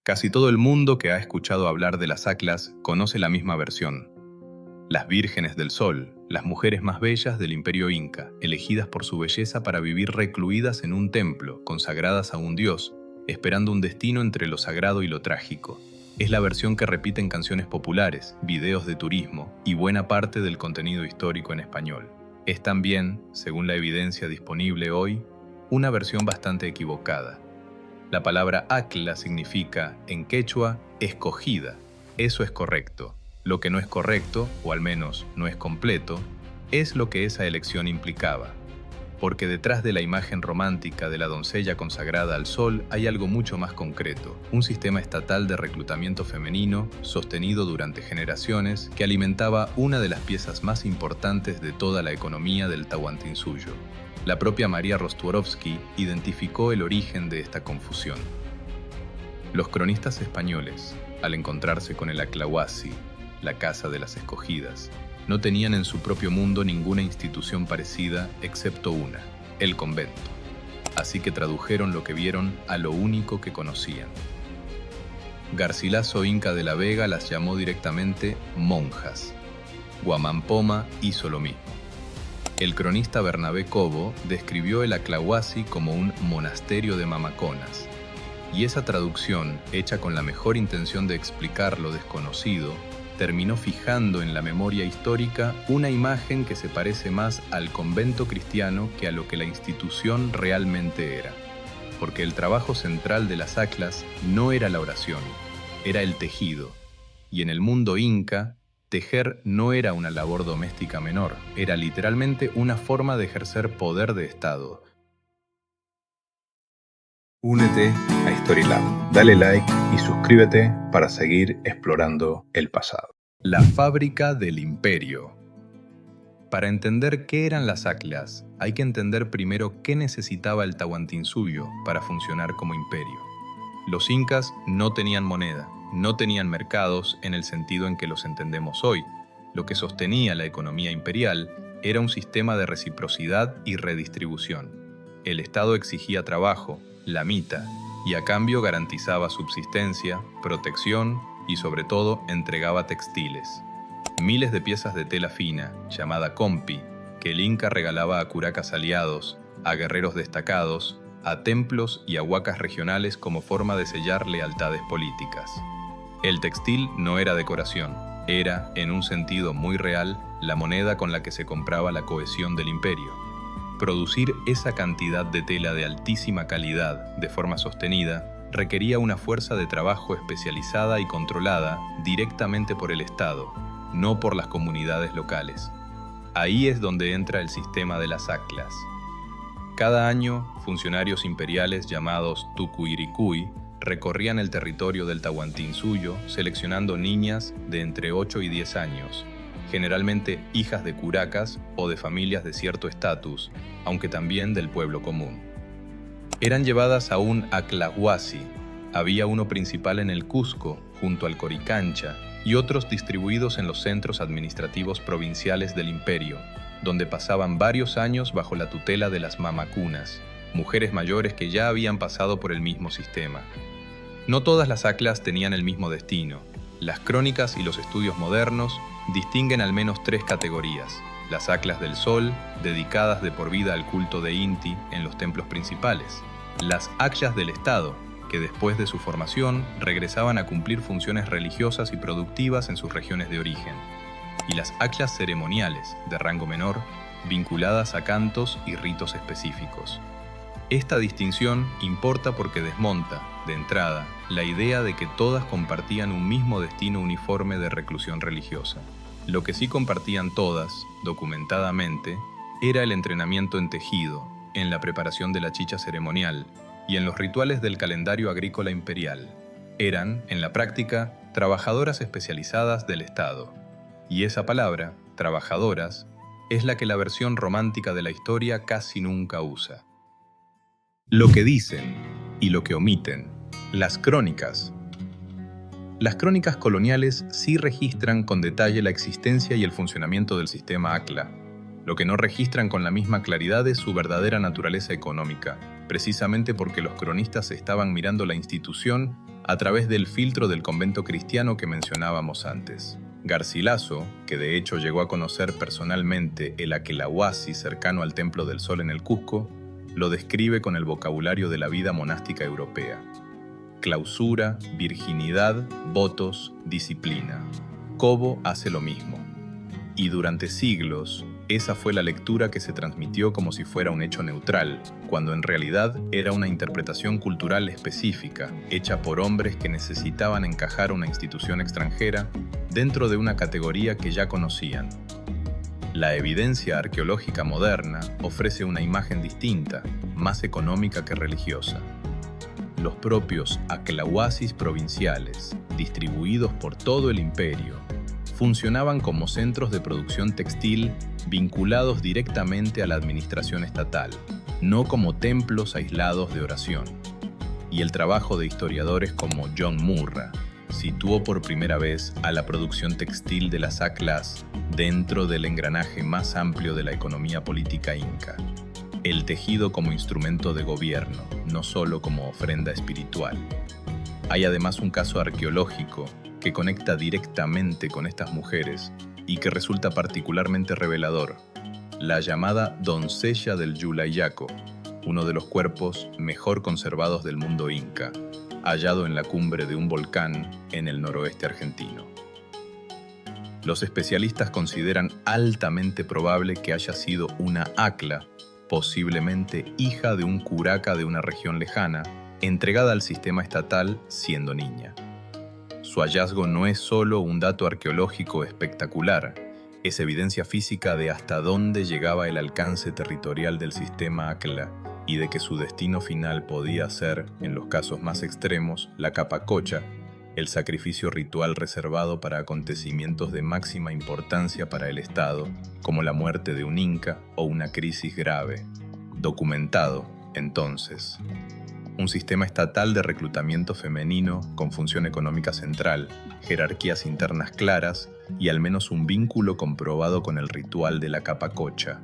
Casi todo el mundo que ha escuchado hablar de las Aclas conoce la misma versión. Las vírgenes del sol, las mujeres más bellas del imperio inca, elegidas por su belleza para vivir recluidas en un templo, consagradas a un dios, esperando un destino entre lo sagrado y lo trágico. Es la versión que repiten canciones populares, videos de turismo y buena parte del contenido histórico en español. Es también, según la evidencia disponible hoy, una versión bastante equivocada. La palabra Acla significa, en quechua, escogida. Eso es correcto. Lo que no es correcto, o al menos no es completo, es lo que esa elección implicaba. Porque detrás de la imagen romántica de la doncella consagrada al sol hay algo mucho más concreto, un sistema estatal de reclutamiento femenino sostenido durante generaciones que alimentaba una de las piezas más importantes de toda la economía del Tahuantinsuyo. La propia María Rostworowski identificó el origen de esta confusión. Los cronistas españoles, al encontrarse con el Aclahuasi, la casa de las escogidas, no tenían en su propio mundo ninguna institución parecida excepto una, el convento. Así que tradujeron lo que vieron a lo único que conocían. Garcilaso Inca de la Vega las llamó directamente monjas. Guamampoma hizo lo mismo. El cronista Bernabé Cobo describió el Aclahuasi como un monasterio de mamaconas, y esa traducción, hecha con la mejor intención de explicar lo desconocido, terminó fijando en la memoria histórica una imagen que se parece más al convento cristiano que a lo que la institución realmente era. Porque el trabajo central de las Aclas no era la oración, era el tejido, y en el mundo inca, tejer no era una labor doméstica menor, era literalmente una forma de ejercer poder de Estado. Únete a Storylab, dale like y suscríbete para seguir explorando el pasado. La fábrica del imperio. Para entender qué eran las Aclas, hay que entender primero qué necesitaba el Tahuantinsuyo para funcionar como imperio. Los incas no tenían moneda, no tenían mercados en el sentido en que los entendemos hoy. Lo que sostenía la economía imperial era un sistema de reciprocidad y redistribución. El Estado exigía trabajo, la mita, y a cambio garantizaba subsistencia, protección y sobre todo entregaba textiles. Miles de piezas de tela fina, llamada compi, que el Inca regalaba a curacas aliados, a guerreros destacados, a templos y a huacas regionales como forma de sellar lealtades políticas. El textil no era decoración, era, en un sentido muy real, la moneda con la que se compraba la cohesión del imperio. Producir esa cantidad de tela de altísima calidad de forma sostenida requería una fuerza de trabajo especializada y controlada directamente por el Estado, no por las comunidades locales. Ahí es donde entra el sistema de las Aclas. Cada año, funcionarios imperiales llamados tucuiricuy recorrían el territorio del Tahuantinsuyo seleccionando niñas de entre 8 y 10 años, generalmente hijas de curacas o de familias de cierto estatus, aunque también del pueblo común. Eran llevadas a un Aclahuasi. Había uno principal en el Cusco, junto al Coricancha, y otros distribuidos en los centros administrativos provinciales del imperio, donde pasaban varios años bajo la tutela de las mamacunas, mujeres mayores que ya habían pasado por el mismo sistema. No todas las Aclas tenían el mismo destino. Las crónicas y los estudios modernos distinguen al menos 3 categorías. Las Aclas del Sol, dedicadas de por vida al culto de Inti en los templos principales. Las Aclas del Estado, que después de su formación regresaban a cumplir funciones religiosas y productivas en sus regiones de origen. Y las Aclas ceremoniales, de rango menor, vinculadas a cantos y ritos específicos. Esta distinción importa porque desmonta, de entrada, la idea de que todas compartían un mismo destino uniforme de reclusión religiosa. Lo que sí compartían todas, documentadamente, era el entrenamiento en tejido, en la preparación de la chicha ceremonial y en los rituales del calendario agrícola imperial. Eran, en la práctica, trabajadoras especializadas del Estado. Y esa palabra, trabajadoras, es la que la versión romántica de la historia casi nunca usa. Lo que dicen y lo que omiten. Las crónicas. Las crónicas coloniales sí registran con detalle la existencia y el funcionamiento del sistema Acla. Lo que no registran con la misma claridad es su verdadera naturaleza económica, precisamente porque los cronistas estaban mirando la institución a través del filtro del convento cristiano que mencionábamos antes. Garcilaso, que de hecho llegó a conocer personalmente el Aquelahuasi cercano al Templo del Sol en el Cusco, lo describe con el vocabulario de la vida monástica europea: clausura, virginidad, votos, disciplina. Cobo hace lo mismo. Y durante siglos, esa fue la lectura que se transmitió como si fuera un hecho neutral, cuando en realidad era una interpretación cultural específica, hecha por hombres que necesitaban encajar una institución extranjera dentro de una categoría que ya conocían. La evidencia arqueológica moderna ofrece una imagen distinta, más económica que religiosa. Los propios aquelahuasis provinciales, distribuidos por todo el imperio, funcionaban como centros de producción textil vinculados directamente a la administración estatal, no como templos aislados de oración. Y el trabajo de historiadores como John Murra situó por primera vez a la producción textil de las ACLAS dentro del engranaje más amplio de la economía política inca. El tejido como instrumento de gobierno, no solo como ofrenda espiritual. Hay además un caso arqueológico que conecta directamente con estas mujeres y que resulta particularmente revelador: la llamada doncella del Yulayaco, uno de los cuerpos mejor conservados del mundo inca, hallado en la cumbre de un volcán en el noroeste argentino. Los especialistas consideran altamente probable que haya sido una acla, posiblemente hija de un curaca de una región lejana, entregada al sistema estatal siendo niña. Su hallazgo no es solo un dato arqueológico espectacular, es evidencia física de hasta dónde llegaba el alcance territorial del sistema ACLA y de que su destino final podía ser, en los casos más extremos, la capacocha, el sacrificio ritual reservado para acontecimientos de máxima importancia para el Estado, como la muerte de un inca o una crisis grave. Documentado, entonces, un sistema estatal de reclutamiento femenino con función económica central, jerarquías internas claras y al menos un vínculo comprobado con el ritual de la capacocha.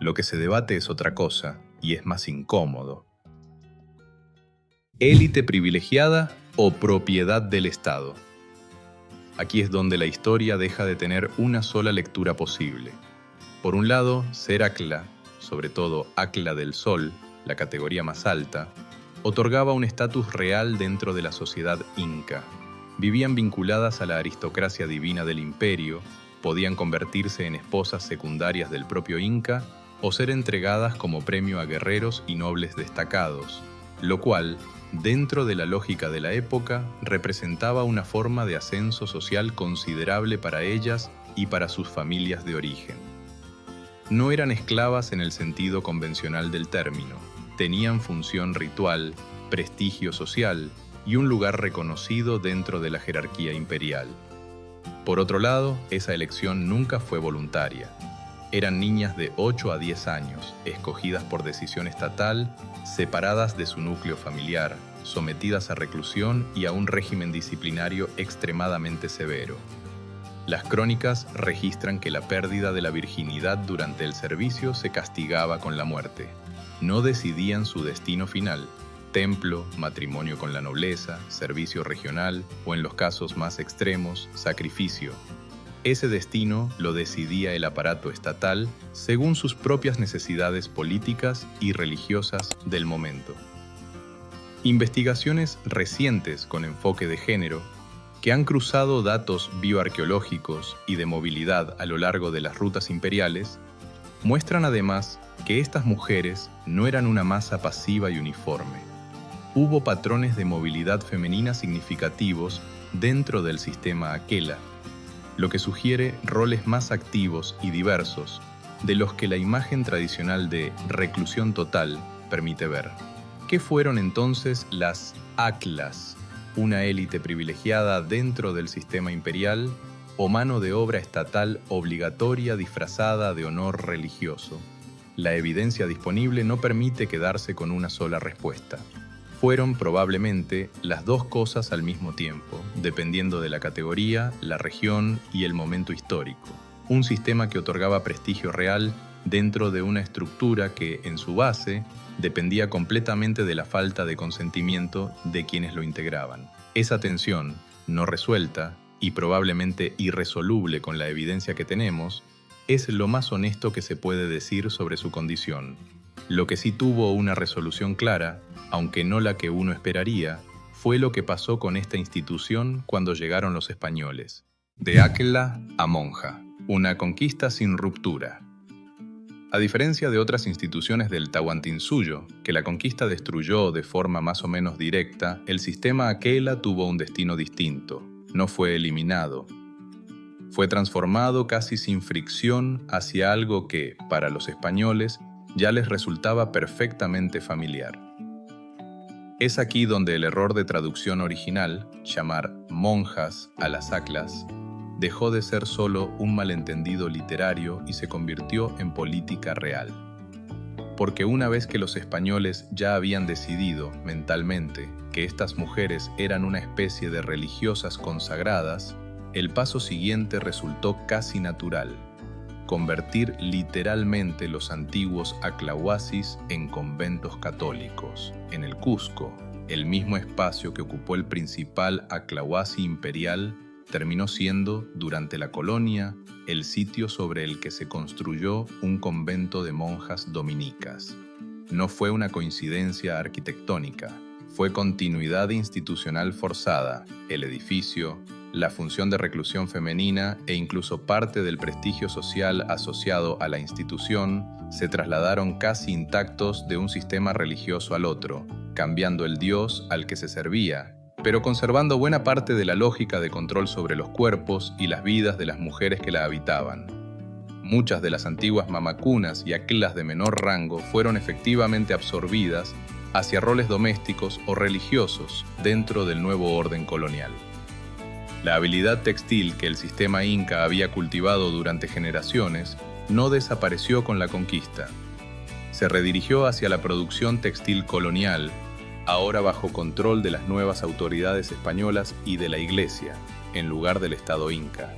Lo que se debate es otra cosa y es más incómodo. Élite privilegiada o propiedad del Estado. Aquí es donde la historia deja de tener una sola lectura posible. Por un lado, ser ACLA, sobre todo ACLA del Sol, la categoría más alta, otorgaba un estatus real dentro de la sociedad inca. Vivían vinculadas a la aristocracia divina del imperio, podían convertirse en esposas secundarias del propio inca o ser entregadas como premio a guerreros y nobles destacados, lo cual, dentro de la lógica de la época, representaba una forma de ascenso social considerable para ellas y para sus familias de origen. No eran esclavas en el sentido convencional del término, tenían función ritual, prestigio social y un lugar reconocido dentro de la jerarquía imperial. Por otro lado, esa elección nunca fue voluntaria. Eran niñas de 8 a 10 años, escogidas por decisión estatal, separadas de su núcleo familiar, sometidas a reclusión y a un régimen disciplinario extremadamente severo. Las crónicas registran que la pérdida de la virginidad durante el servicio se castigaba con la muerte. No decidían su destino final: templo, matrimonio con la nobleza, servicio regional o, en los casos más extremos, sacrificio. Ese destino lo decidía el aparato estatal según sus propias necesidades políticas y religiosas del momento. Investigaciones recientes con enfoque de género, que han cruzado datos bioarqueológicos y de movilidad a lo largo de las rutas imperiales, muestran además que estas mujeres no eran una masa pasiva y uniforme. Hubo patrones de movilidad femenina significativos dentro del sistema Aquela, lo que sugiere roles más activos y diversos de los que la imagen tradicional de reclusión total permite ver. ¿Qué fueron entonces las ACLAS? ¿Una élite privilegiada dentro del sistema imperial o mano de obra estatal obligatoria disfrazada de honor religioso? La evidencia disponible no permite quedarse con una sola respuesta. Fueron probablemente las dos cosas al mismo tiempo, dependiendo de la categoría, la región y el momento histórico. Un sistema que otorgaba prestigio real dentro de una estructura que, en su base, dependía completamente de la falta de consentimiento de quienes lo integraban. Esa tensión, no resuelta y probablemente irresoluble con la evidencia que tenemos, es lo más honesto que se puede decir sobre su condición. Lo que sí tuvo una resolución clara, aunque no la que uno esperaría, fue lo que pasó con esta institución cuando llegaron los españoles. De áquila a monja, una conquista sin ruptura. A diferencia de otras instituciones del Tahuantinsuyo, que la conquista destruyó de forma más o menos directa, el sistema aquela tuvo un destino distinto. No fue eliminado. Fue transformado casi sin fricción hacia algo que, para los españoles, ya les resultaba perfectamente familiar. Es aquí donde el error de traducción original, llamar monjas a las aclas, dejó de ser solo un malentendido literario y se convirtió en política real. Porque una vez que los españoles ya habían decidido, mentalmente, que estas mujeres eran una especie de religiosas consagradas, el paso siguiente resultó casi natural: convertir literalmente los antiguos aclahuasis en conventos católicos, en el Cusco, el mismo espacio que ocupó el principal aclahuasi imperial. Terminó siendo, durante la colonia, el sitio sobre el que se construyó un convento de monjas dominicas. No fue una coincidencia arquitectónica, fue continuidad institucional forzada. El edificio, la función de reclusión femenina e incluso parte del prestigio social asociado a la institución se trasladaron casi intactos de un sistema religioso al otro, cambiando el dios al que se servía, pero conservando buena parte de la lógica de control sobre los cuerpos y las vidas de las mujeres que la habitaban. Muchas de las antiguas mamacunas y aquelas de menor rango fueron efectivamente absorbidas hacia roles domésticos o religiosos dentro del nuevo orden colonial. La habilidad textil que el sistema inca había cultivado durante generaciones no desapareció con la conquista. Se redirigió hacia la producción textil colonial, ahora bajo control de las nuevas autoridades españolas y de la Iglesia, en lugar del Estado inca.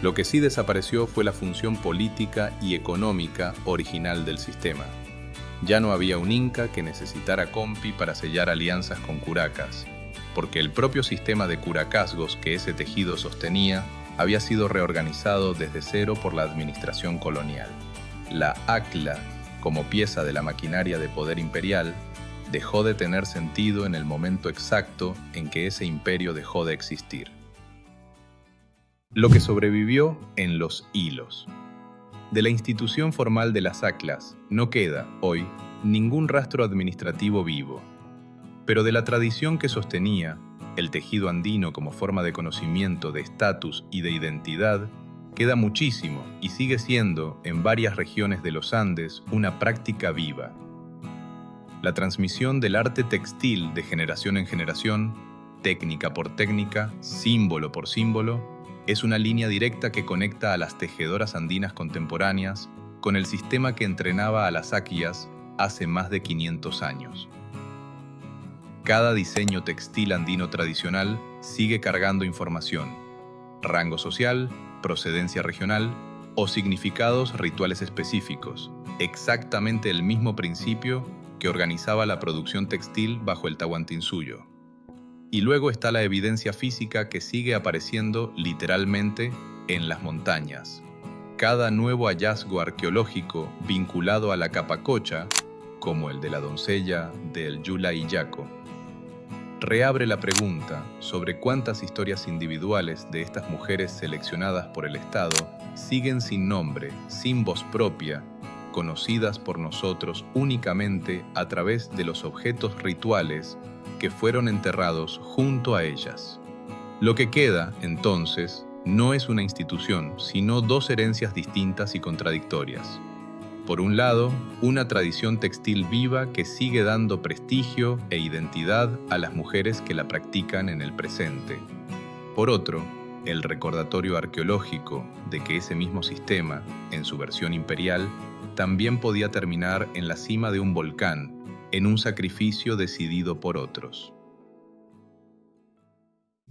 Lo que sí desapareció fue la función política y económica original del sistema. Ya no había un inca que necesitara compi para sellar alianzas con curacas, porque el propio sistema de curacazgos que ese tejido sostenía había sido reorganizado desde cero por la administración colonial. La acla, como pieza de la maquinaria de poder imperial, dejó de tener sentido en el momento exacto en que ese imperio dejó de existir. Lo que sobrevivió en los hilos. De la institución formal de las aclas no queda, hoy, ningún rastro administrativo vivo. Pero de la tradición que sostenía, el tejido andino como forma de conocimiento, de estatus y de identidad, queda muchísimo y sigue siendo, en varias regiones de los Andes, una práctica viva. La transmisión del arte textil de generación en generación, técnica por técnica, símbolo por símbolo, es una línea directa que conecta a las tejedoras andinas contemporáneas con el sistema que entrenaba a las aquillas hace más de 500 años. Cada diseño textil andino tradicional sigue cargando información: rango social, procedencia regional o significados rituales específicos, exactamente el mismo principio que organizaba la producción textil bajo el Tahuantinsuyo. Y luego está la evidencia física que sigue apareciendo literalmente en las montañas. Cada nuevo hallazgo arqueológico vinculado a la capacocha, como el de la doncella del Yula-Illaco, reabre la pregunta sobre cuántas historias individuales de estas mujeres seleccionadas por el Estado siguen sin nombre, sin voz propia, conocidas por nosotros únicamente a través de los objetos rituales que fueron enterrados junto a ellas. Lo que queda, entonces, no es una institución, sino dos herencias distintas y contradictorias. Por un lado, una tradición textil viva que sigue dando prestigio e identidad a las mujeres que la practican en el presente. Por otro, el recordatorio arqueológico de que ese mismo sistema, en su versión imperial, también podía terminar en la cima de un volcán, en un sacrificio decidido por otros.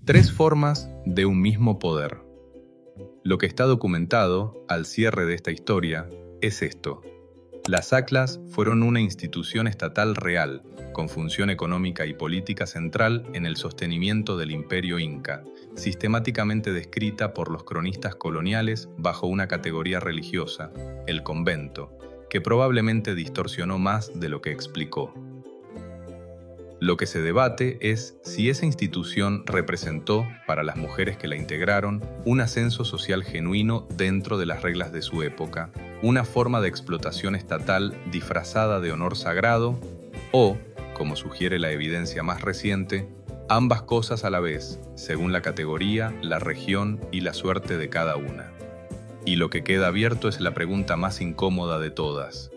3 formas de un mismo poder. Lo que está documentado, al cierre de esta historia, es esto: Las Aclas fueron una institución estatal real, con función económica y política central en el sostenimiento del imperio inca, sistemáticamente descrita por los cronistas coloniales bajo una categoría religiosa, el convento, que probablemente distorsionó más de lo que explicó. Lo que se debate es si esa institución representó, para las mujeres que la integraron, un ascenso social genuino dentro de las reglas de su época, una forma de explotación estatal disfrazada de honor sagrado, o, como sugiere la evidencia más reciente, ambas cosas a la vez, según la categoría, la región y la suerte de cada una. Y lo que queda abierto es la pregunta más incómoda de todas: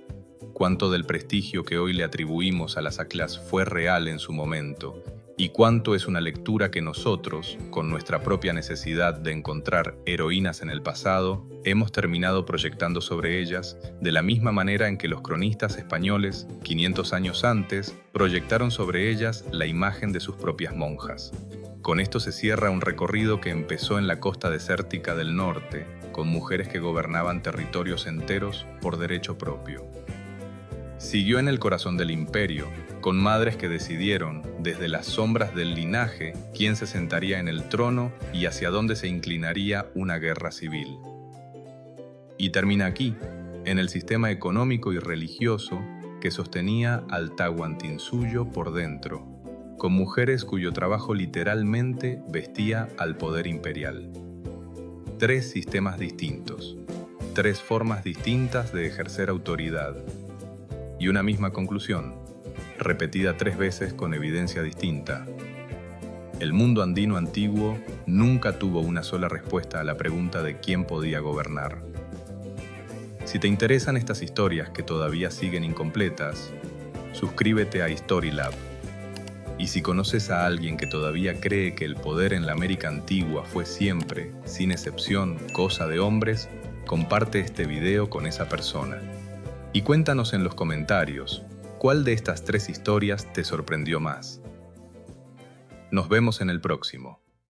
¿cuánto del prestigio que hoy le atribuimos a las Aclas fue real en su momento? ¿Y cuánto es una lectura que nosotros, con nuestra propia necesidad de encontrar heroínas en el pasado, hemos terminado proyectando sobre ellas, de la misma manera en que los cronistas españoles, 500 años antes, proyectaron sobre ellas la imagen de sus propias monjas? Con esto se cierra un recorrido que empezó en la costa desértica del norte, con mujeres que gobernaban territorios enteros por derecho propio. Siguió en el corazón del imperio, con madres que decidieron, desde las sombras del linaje, quién se sentaría en el trono y hacia dónde se inclinaría una guerra civil. Y termina aquí, en el sistema económico y religioso que sostenía al Tahuantinsuyo por dentro, con mujeres cuyo trabajo literalmente vestía al poder imperial. 3 sistemas distintos, 3 formas distintas de ejercer autoridad, y una misma conclusión, repetida 3 veces con evidencia distinta. El mundo andino antiguo nunca tuvo una sola respuesta a la pregunta de quién podía gobernar. Si te interesan estas historias que todavía siguen incompletas, suscríbete a Storylab. Y si conoces a alguien que todavía cree que el poder en la América antigua fue siempre, sin excepción, cosa de hombres, comparte este video con esa persona. Y cuéntanos en los comentarios, ¿cuál de estas 3 historias te sorprendió más? Nos vemos en el próximo.